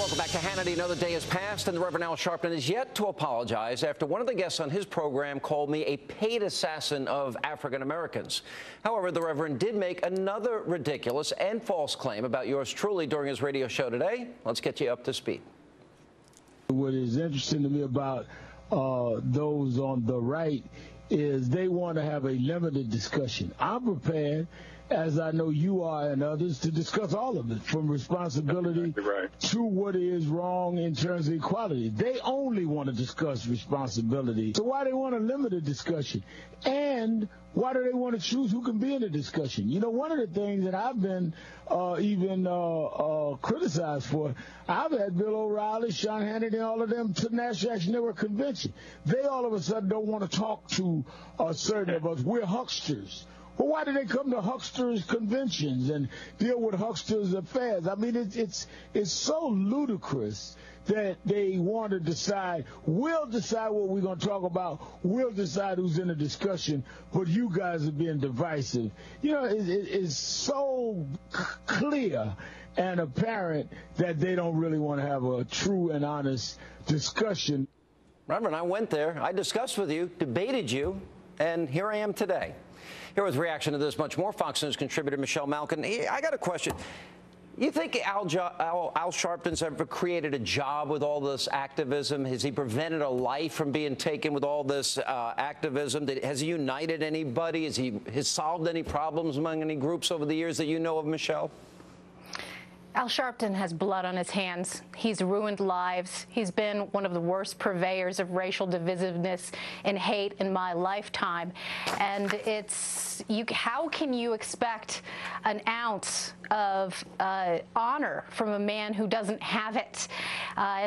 Welcome back to Hannity. Another day has passed, and the Reverend Al Sharpton is yet to apologize after one of the guests on his program called me a paid assassin of African Americans. However, the Reverend did make another ridiculous and false claim about yours truly during his radio show today. Let's get you up to speed. What is interesting to me about those on the right is they want to have a limited discussion. I'm prepared, as I know you are and others, to discuss all of it, from responsibility to what is wrong in terms of equality. They only want to discuss responsibility. So why do they want a limited discussion? And why do they want to choose who can be in the discussion? You know, one of the things that I've been criticized for, I've had Bill O'Reilly, Sean Hannity, all of them to the National Action Network convention. They all of a sudden don't want to talk to certain of us. We're hucksters. Well, why do they come to hucksters conventions and deal with hucksters affairs? I mean, it's so ludicrous that they want to decide. We'll decide what we're going to talk about. We'll decide who's in the discussion, but you guys are being divisive. You know, it's so clear and apparent that they don't really want to have a true and honest discussion. Reverend, I went there. I discussed with you, debated you, and here I am today. Here with reaction to this much more, Fox News contributor Michelle Malkin. I got a question. You think Al Sharpton's ever created a job with all this activism? Has he prevented a life from being taken with all this activism? Has he united anybody? Has he solved any problems among any groups over the years that you know of, Michelle? Al Sharpton has blood on his hands. He's ruined lives. He's been one of the worst purveyors of racial divisiveness and hate in my lifetime. And how can you expect an ounce of honor from a man who doesn't have it?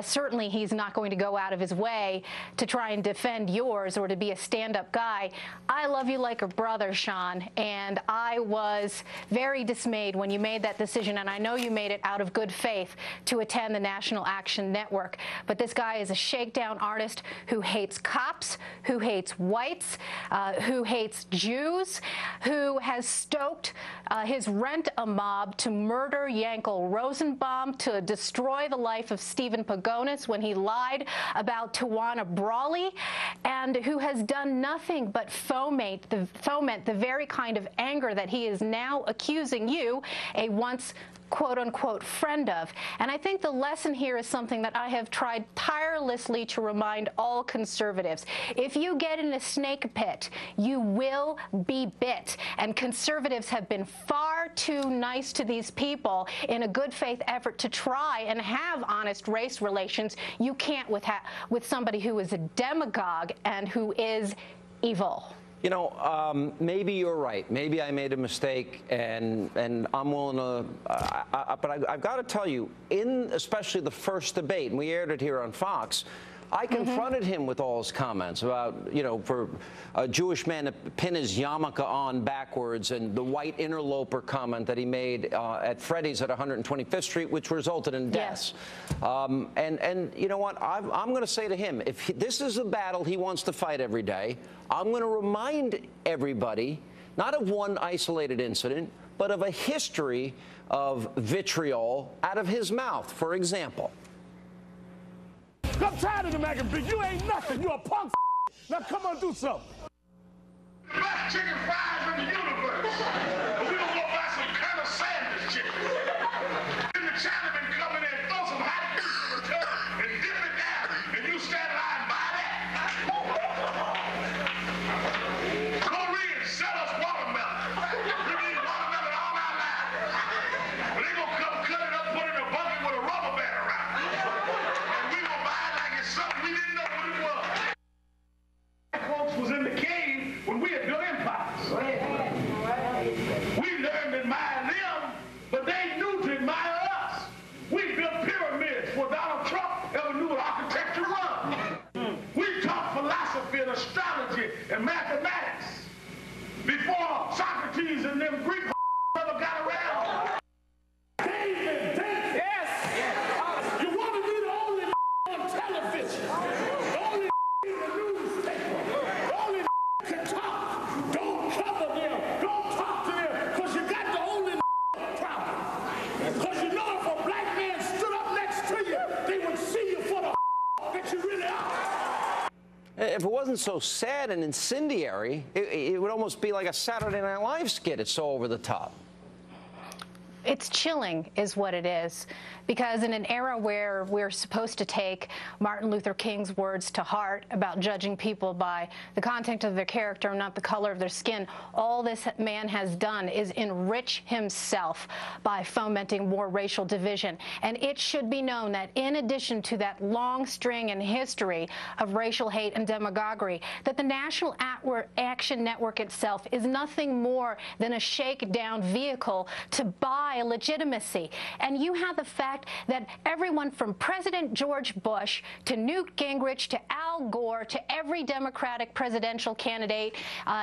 Certainly, he's not going to go out of his way to try and defend yours or to be a stand-up guy. I love you like a brother, Sean, and I was very dismayed when you made that decision, and I know you made it out of good faith to attend the National Action Network. But this guy is a shakedown artist who hates cops, who hates whites, who hates Jews, who has stoked his rent-a-mob to murder Yankel Rosenbaum, to destroy the life of Stephen Pagonis when he lied about Tawana Brawley, and who has done nothing but foment the very kind of anger that he is now accusing you, a once quote-unquote friend of. And I think the lesson here is something that I have tried tirelessly to remind all conservatives. If you get in a snake pit, you will be bit. And conservatives have been far too nice to these people in a good faith effort to try and have honest race relations. You can't with somebody who is a demagogue and who is evil. You know, maybe you're right. Maybe I made a mistake, and I'm willing to. But I've got to tell you, especially the first debate, and we aired it here on Fox, I confronted him with all his comments about, you know, for a Jewish man to pin his yarmulke on backwards, and the white interloper comment that he made at Freddy's at 125th Street, which resulted in deaths. Yes. And you know what? I'm going to say to him, if this is a battle he wants to fight every day, I'm going to remind everybody, not of one isolated incident, but of a history of vitriol out of his mouth. For example. I'm tired of the mac and beef. You ain't nothing. You a punk. Now come on, do something. Best chicken fries in the universe. But we don't go buy some Colonel Sanders chicken. Then the Chinaman come in and throw some hot beef in return and dip it down, and you stand line and buy that. Koreans sell us watermelon. We need watermelon all our lives. But they gonna come cut it up, put it in a bucket with a rubber band around it. And we gonna buy it like it's something we didn't know what it was. Folks was in the cave when we had built empires. We learned to admire them, but they knew to admire us. We if it wasn't so sad and incendiary, it would almost be like a Saturday Night Live skit. It's so over the top. It's chilling is what it is, because in an era where we're supposed to take Martin Luther King's words to heart about judging people by the content of their character, not the color of their skin, all this man has done is enrich himself by fomenting more racial division. And it should be known that in addition to that long string and history of racial hate and demagoguery, that the National Action Network itself is nothing more than a shakedown vehicle to buy legitimacy. And you have the fact that everyone from President George Bush to Newt Gingrich to Al Gore to every Democratic presidential candidate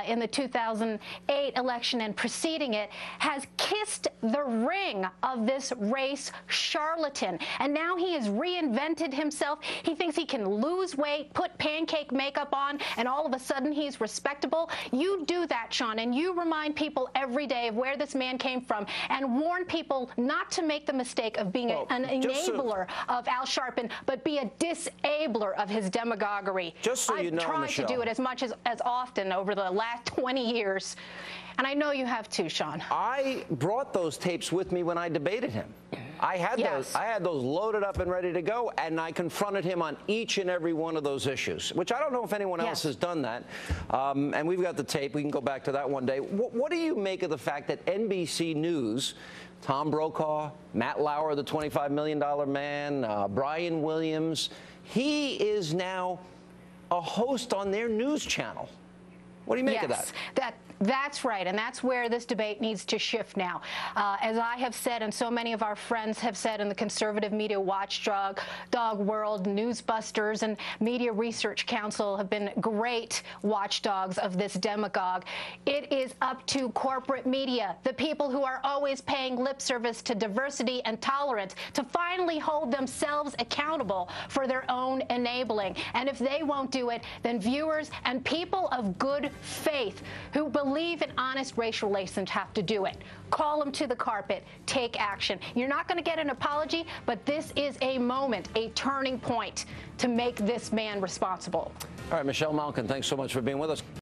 in the 2008 election and preceding it has kissed the ring of this race charlatan. And now he has reinvented himself. He thinks he can lose weight, put pancake makeup on, and all of a sudden he's respectable. You do that, Sean, and you remind people every day of where this man came from and warn people not to make the mistake of being an enabler of Al Sharpton, but be a disabler of his demagoguery. Just so you know, I've tried Michelle, to do it as much as often over the last 20 years, and I know you have too, Sean. I brought those tapes with me when I debated him. I had those. I had those loaded up and ready to go, and I confronted him on each and every one of those issues, which I don't know if anyone else has done that. And we've got the tape. We can go back to that one day. What do you make of the fact that NBC News, Tom Brokaw, Matt Lauer, the $25 million man, Brian Williams, he is now a host on their news channel? What do you make of that? That's right, and that's where this debate needs to shift now. As I have said, and so many of our friends have said in the conservative media watchdog world, Newsbusters and Media Research Council have been great watchdogs of this demagogue. It is up to corporate media, the people who are always paying lip service to diversity and tolerance, to finally hold themselves accountable for their own enabling. And if they won't do it, then viewers and people of good faith who believe in honest racial relations have to do it. Call them to the carpet. Take action. You're not going to get an apology, but this is a moment, a turning point to make this man responsible. All right, Michelle Malkin, thanks so much for being with us.